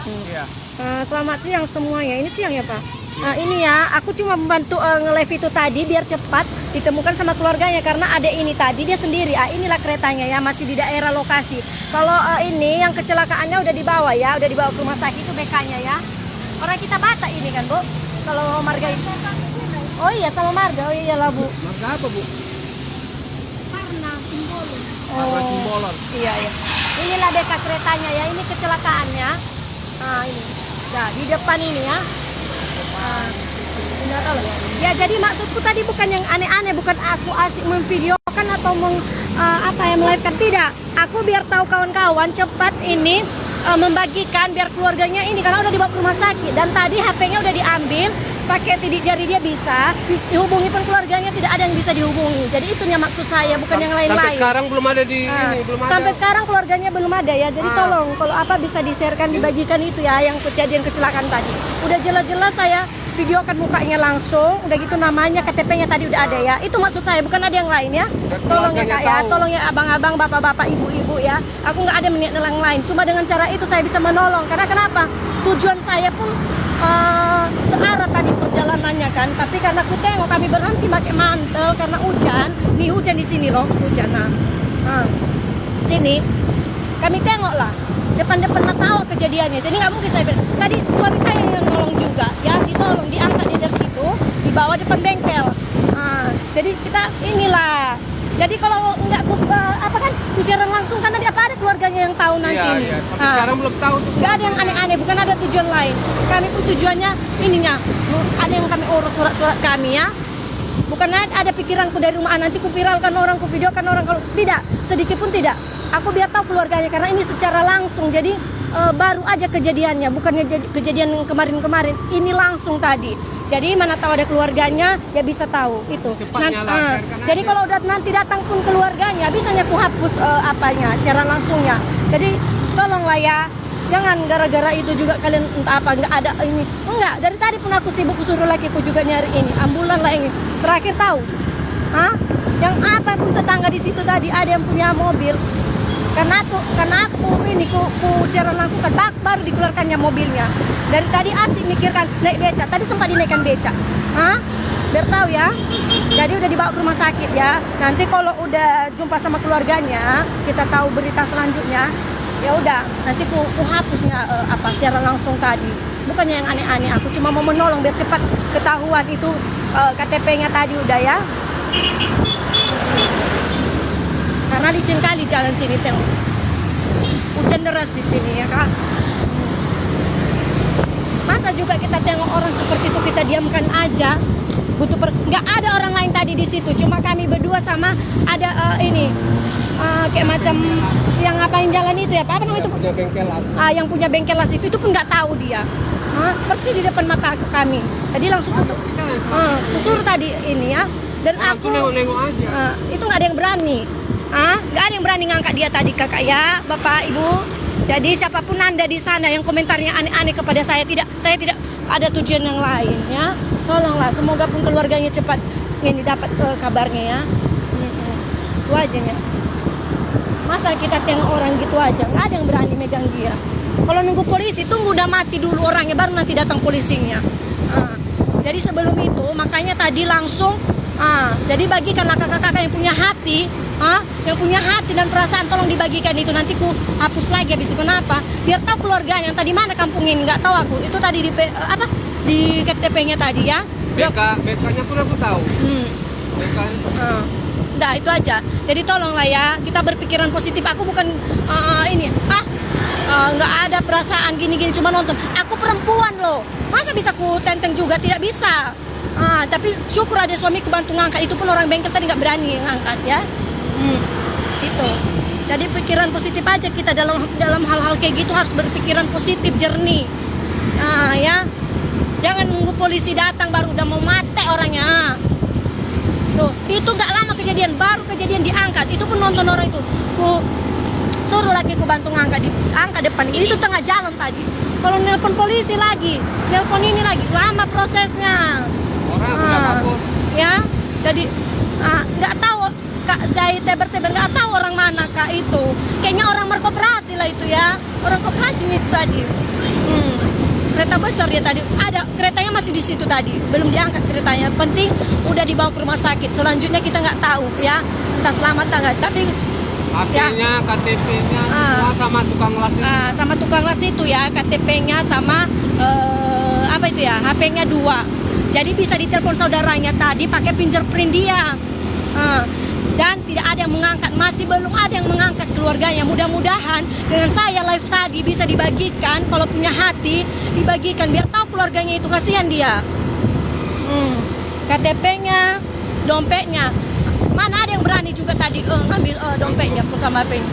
Iya. Selamat siang semuanya. Ini siang ya Pak? Ini ya, aku cuma membantu nge-live itu tadi biar cepat ditemukan sama keluarganya karena ada ini tadi dia sendiri. Inilah keretanya ya, masih di daerah lokasi. Kalau ini yang kecelakaannya udah dibawa ya, udah dibawa ke rumah sakit itu BK-nya ya. Orang kita Batak ini kan Bu. Kalau marga itu. Oh iya sama marga. Oh iyalah Bu. Marga apa Bu? Marga Simbolon. Marga Simbolon. Iya iya. Inilah BK keretanya ya. Ini kecelakaannya. Nah ini. Nah di depan ini ya. Ya jadi maksudku tadi bukan yang aneh-aneh, bukan aku asik memvideokan atau melive-kan, tidak. Aku biar tahu kawan-kawan cepat ini membagikan biar keluarganya ini karena udah dibawa ke rumah sakit dan tadi HP-nya udah diambil, pakai sidik jari dia bisa dihubungi pun keluarganya tidak ada yang bisa dihubungi. Jadi itunya maksud saya, bukan yang lain-lain. Sampai sekarang belum ada ini, belum ada. Sampai sekarang keluarganya belum ada ya. Jadi tolong kalau bisa di-sharekan, dibagikan itu ya yang kejadian kecelakaan tadi. Udah jelas-jelas saya videokan mukanya langsung, udah gitu namanya, KTP-nya tadi udah ada ya. Itu maksud saya, bukan ada yang lain ya. Tolong ya Kak ya, tolong ya abang-abang, bapak-bapak, ibu-ibu ya. Aku nggak ada niat yang lain. Cuma dengan cara itu saya bisa menolong. Karena kenapa? Tujuan saya pun searah tadi perjalanannya kan. Tapi karena aku tengok kami berhenti pakai mantel karena hujan. Nih hujan di sini loh, hujan. Nah, sini kami tengok lah depan-depan mata awak kejadiannya. Jadi nggak mungkin saya tadi suami saya yang nolong juga ya, ditolong diangkat dari situ dibawa depan bengkel. Jadi kita inilah. Jadi kalau nggak siaran langsung kan tadi ada keluarganya yang tahu nanti ini. Iya. Sampai sekarang belum tahu tuh. Nggak ada yang aneh-aneh, bukan ada tujuan lain. Kami pun tujuannya ininya ada yang kami urus surat-surat kami ya. Bukan ada pikiranku dari rumah nanti ku viralkan orang, ku videokan orang, kalau tidak, sedikit pun tidak. Aku biar tahu keluarganya karena ini secara langsung. Jadi baru aja kejadiannya, bukannya kejadian kemarin-kemarin. Ini langsung tadi. Jadi mana tahu ada keluarganya, ya bisa tahu itu. Jadi kalau udah nanti datang pun keluarganya, bisanya ku hapus siaran langsungnya. Jadi tolonglah ya. Jangan gara-gara itu juga kalian entah apa nggak ada ini. Enggak, dari tadi pun aku sibuk suruh lakiku juga nyari ini. Ambulan lah ini. Terakhir tahu. Yang apa pun tetangga di situ tadi ada yang punya mobil. Karena aku ini ku siaran langsung kan baru dikeluarkannya mobilnya. Dari tadi asik mikirkan naik beca. Tadi sempat dinaikkan beca. Biar tahu ya. Jadi udah dibawa ke rumah sakit ya. Nanti kalau udah jumpa sama keluarganya, kita tahu berita selanjutnya. Ya udah, nanti ku hapusnya siaran langsung tadi. Bukannya yang aneh-aneh, aku cuma mau menolong biar cepat ketahuan itu KTP-nya tadi udah ya. Karena licin kali jalan sini tengok. Hujan deras di sini ya Kak. Masa juga kita tengok orang seperti itu kita diamkan aja. Nggak ada orang lain tadi di situ, cuma kami berdua sama ada kayak macam yang ngapain jalan itu ya, apa namanya itu? Punya bengkelas. Yang punya bengkelas itu pun nggak tahu dia. Persis di depan mata kami. Tadi langsung suruh tadi ini ya. Dan aku nengok aja. itu nggak ada yang berani. Nggak ada yang berani ngangkat dia tadi Kakak ya, Bapak Ibu. Jadi siapapun Anda di sana yang komentarnya aneh-aneh kepada saya tidak ada tujuan yang lain ya. Tolonglah, semoga pun keluarganya cepat ini dapat kabarnya ya. Itu aja ya. Masa kita tengok orang gitu aja, nggak ada yang berani megang dia. Kalau nunggu polisi, tunggu udah mati dulu orangnya, baru nanti datang polisinya. Jadi sebelum itu, makanya tadi langsung, jadi bagikanlah kakak-kakak yang punya hati, yang punya hati dan perasaan, tolong dibagikan itu. Nanti ku hapus lagi habis itu. Kenapa? Biar tahu keluarganya, tadi mana kampung ini, nggak tahu aku. Itu tadi di KTP-nya tadi ya. BK-nya pun aku tahu. Nah itu aja. Jadi tolonglah ya, kita berpikiran positif. Aku bukan nggak ada perasaan gini-gini, cuma nonton. Aku perempuan loh, masa bisa ku tenteng juga, tidak bisa. Tapi syukur ada suami kebantu ngangkat. Itu pun orang bengkel tadi nggak berani ngangkat ya. Itu. Jadi pikiran positif aja kita dalam hal-hal kayak gitu, harus berpikiran positif, jernih. Ya. Jangan nunggu polisi datang baru udah mau mati orangnya. Tuh, itu nggak lama kejadian, baru kejadian diangkat. Itu pun nonton orang itu. Ku suruh lagi ku bantu ngangkat depan. Ini tuh tengah jalan tadi. Kalau nelpon polisi lagi, nelpon ini lagi, lama prosesnya. Orang udah kabur. Ya, jadi nggak tahu Kak Zaid teber-teber, nggak tahu orang mana Kak itu. Kayaknya orang berkoperasi lah itu ya, orang koperasi itu tadi. kereta besar dia tadi. Ada keretanya masih di situ tadi, belum diangkat keretanya. Penting udah dibawa ke rumah sakit. Selanjutnya kita nggak tahu ya, entah selamat atau nggak. Tapi HP-nya, KTP-nya, semua sama tukang las itu. sama tukang las itu ya, KTP-nya sama apa itu ya, HP-nya 2. Jadi bisa ditelepon saudaranya tadi pakai fingerprint dia. Dan tidak ada yang mengangkat, masih belum ada yang mengangkat keluarganya. Mudah-mudahan dengan saya live tadi bisa dibagikan, kalau punya hati dibagikan biar tahu keluarganya itu, kasihan dia. KTP-nya, dompetnya, mana ada yang berani juga tadi ngambil dompetnya sama HP-nya.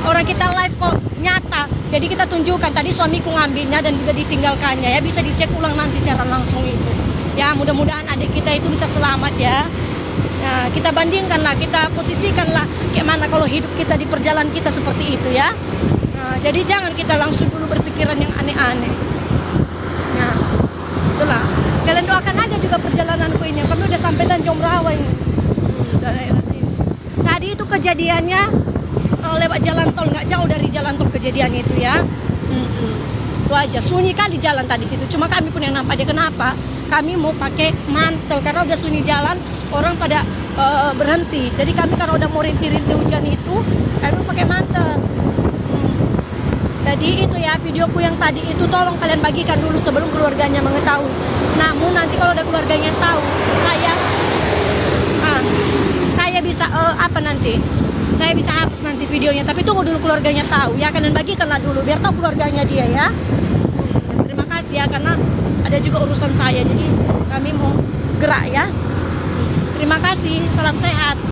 Orang kita live kok nyata, jadi kita tunjukkan tadi suamiku ngambilnya dan juga ditinggalkannya ya, bisa dicek ulang nanti secara langsung itu. Ya mudah-mudahan adik kita itu bisa selamat ya. Nah, kita bandingkanlah, kita posisikanlah kayak mana kalau hidup kita di perjalanan kita seperti itu ya. Nah, jadi jangan kita langsung dulu berpikiran yang aneh-aneh. Nah, itulah. Kalian doakan aja juga perjalananku ini. Kami udah sampai Tanjung Rawa ini. Daerah sini. Tadi itu kejadiannya lewat jalan tol, nggak jauh dari jalan tol kejadiannya itu ya. Itu aja, sunyi kali jalan tadi situ. Cuma kami pun yang nampak dia. Kenapa? Kami mau pakai mantel karena udah sunyi jalan, orang pada berhenti. Jadi kami karena udah mau rintik-rintik hujan itu, kami pakai mantel. Jadi itu ya videoku yang tadi itu, tolong kalian bagikan dulu sebelum keluarganya mengetahui. Namun nanti kalau ada keluarganya tahu, saya bisa apa nanti? Saya bisa hapus nanti videonya. Tapi tunggu dulu keluarganya tahu ya, kalian bagikanlah dulu biar tahu keluarganya dia ya. Terima kasih ya, karena ada juga urusan saya, jadi kami mau gerak ya. Terima kasih, salam sehat.